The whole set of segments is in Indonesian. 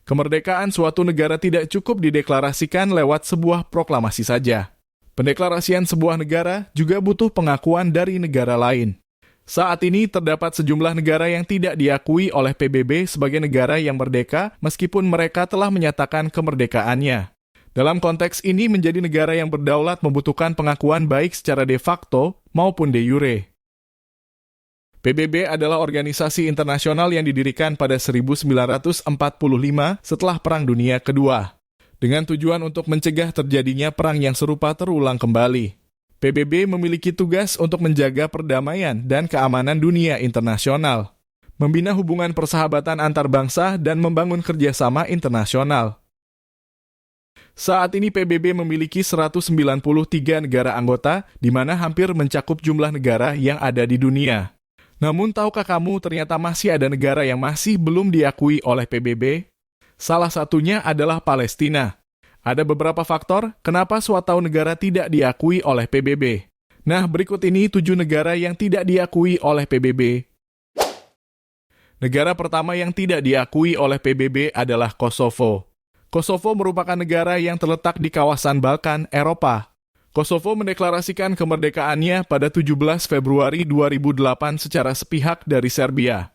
Kemerdekaan suatu negara tidak cukup dideklarasikan lewat sebuah proklamasi saja. Pendeklarasian sebuah negara juga butuh pengakuan dari negara lain. Saat ini terdapat sejumlah negara yang tidak diakui oleh PBB sebagai negara yang merdeka meskipun mereka telah menyatakan kemerdekaannya. Dalam konteks ini menjadi negara yang berdaulat membutuhkan pengakuan baik secara de facto maupun de jure. PBB adalah organisasi internasional yang didirikan pada 1945 setelah Perang Dunia Kedua, dengan tujuan untuk mencegah terjadinya perang yang serupa terulang kembali. PBB memiliki tugas untuk menjaga perdamaian dan keamanan dunia internasional, membina hubungan persahabatan antar bangsa dan membangun kerjasama internasional. Saat ini PBB memiliki 193 negara anggota, di mana hampir mencakup jumlah negara yang ada di dunia. Namun tahukah kamu ternyata masih ada negara yang masih belum diakui oleh PBB? Salah satunya adalah Palestina. Ada beberapa faktor kenapa suatu negara tidak diakui oleh PBB. Nah, berikut ini 7 negara yang tidak diakui oleh PBB. Negara pertama yang tidak diakui oleh PBB adalah Kosovo. Kosovo merupakan negara yang terletak di kawasan Balkan, Eropa. Kosovo mendeklarasikan kemerdekaannya pada 17 Februari 2008 secara sepihak dari Serbia.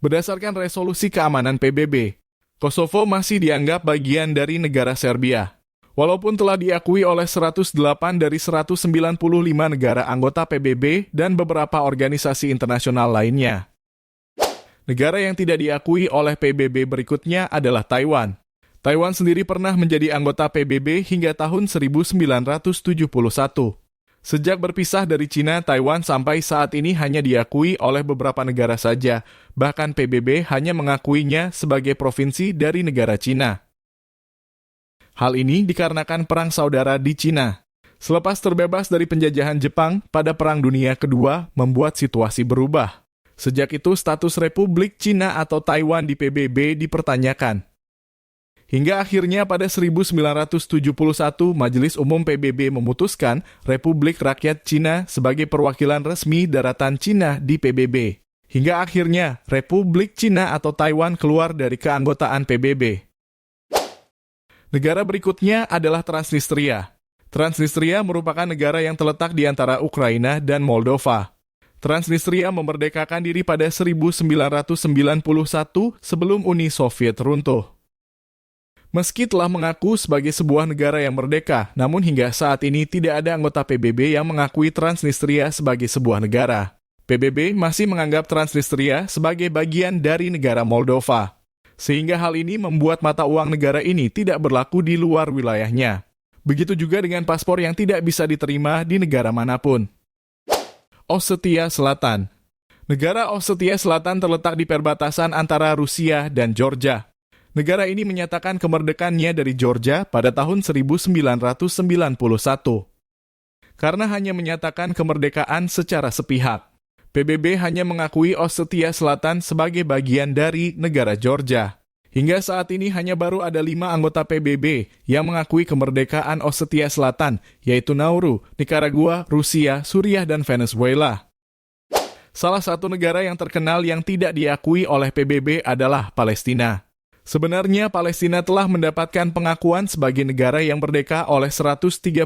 Berdasarkan resolusi keamanan PBB, Kosovo masih dianggap bagian dari negara Serbia. Walaupun telah diakui oleh 108 dari 195 negara anggota PBB dan beberapa organisasi internasional lainnya. Negara yang tidak diakui oleh PBB berikutnya adalah Taiwan. Taiwan sendiri pernah menjadi anggota PBB hingga tahun 1971. Sejak berpisah dari Cina, Taiwan sampai saat ini hanya diakui oleh beberapa negara saja. Bahkan PBB hanya mengakuinya sebagai provinsi dari negara Cina. Hal ini dikarenakan perang saudara di Cina. Selepas terbebas dari penjajahan Jepang pada Perang Dunia Kedua membuat situasi berubah. Sejak itu status Republik Cina atau Taiwan di PBB dipertanyakan. Hingga akhirnya pada 1971 Majelis Umum PBB memutuskan Republik Rakyat Cina sebagai perwakilan resmi daratan Cina di PBB. Hingga akhirnya Republik Cina atau Taiwan keluar dari keanggotaan PBB. Negara berikutnya adalah Transnistria. Transnistria merupakan negara yang terletak di antara Ukraina dan Moldova. Transnistria memerdekakan diri pada 1991 sebelum Uni Soviet runtuh. Meski telah mengaku sebagai sebuah negara yang merdeka, namun hingga saat ini tidak ada anggota PBB yang mengakui Transnistria sebagai sebuah negara. PBB masih menganggap Transnistria sebagai bagian dari negara Moldova. Sehingga hal ini membuat mata uang negara ini tidak berlaku di luar wilayahnya. Begitu juga dengan paspor yang tidak bisa diterima di negara manapun. Ossetia Selatan. Negara Ossetia Selatan terletak di perbatasan antara Rusia dan Georgia. Negara ini menyatakan kemerdekaannya dari Georgia pada tahun 1991. Karena hanya menyatakan kemerdekaan secara sepihak, PBB hanya mengakui Ossetia Selatan sebagai bagian dari negara Georgia. Hingga saat ini hanya baru ada 5 anggota PBB yang mengakui kemerdekaan Ossetia Selatan, yaitu Nauru, Nicaragua, Rusia, Suriah, dan Venezuela. Salah satu negara yang terkenal yang tidak diakui oleh PBB adalah Palestina. Sebenarnya Palestina telah mendapatkan pengakuan sebagai negara yang merdeka oleh 138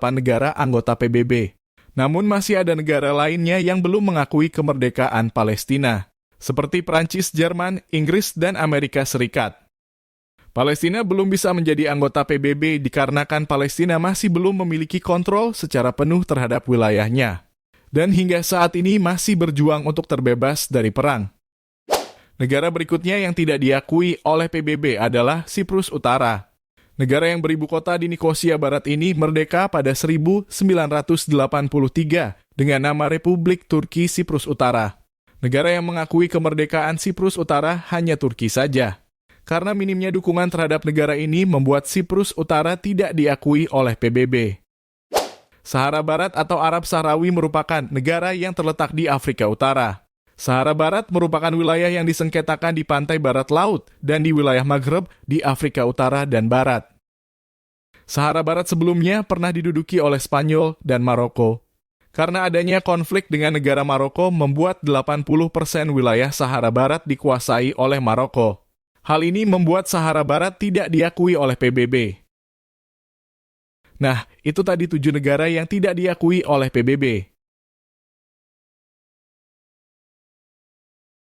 negara anggota PBB. Namun masih ada negara lainnya yang belum mengakui kemerdekaan Palestina, seperti Prancis, Jerman, Inggris, dan Amerika Serikat. Palestina belum bisa menjadi anggota PBB dikarenakan Palestina masih belum memiliki kontrol secara penuh terhadap wilayahnya. Dan hingga saat ini masih berjuang untuk terbebas dari perang. Negara berikutnya yang tidak diakui oleh PBB adalah Siprus Utara. Negara yang beribu kota di Nikosia Barat ini merdeka pada 1983 dengan nama Republik Turki Siprus Utara. Negara yang mengakui kemerdekaan Siprus Utara hanya Turki saja. Karena minimnya dukungan terhadap negara ini membuat Siprus Utara tidak diakui oleh PBB. Sahara Barat atau Arab Sahrawi merupakan negara yang terletak di Afrika Utara. Sahara Barat merupakan wilayah yang disengketakan di pantai barat laut dan di wilayah Maghreb di Afrika Utara dan Barat. Sahara Barat sebelumnya pernah diduduki oleh Spanyol dan Maroko. Karena adanya konflik dengan negara Maroko membuat 80% wilayah Sahara Barat dikuasai oleh Maroko. Hal ini membuat Sahara Barat tidak diakui oleh PBB. Nah, itu tadi 7 negara yang tidak diakui oleh PBB.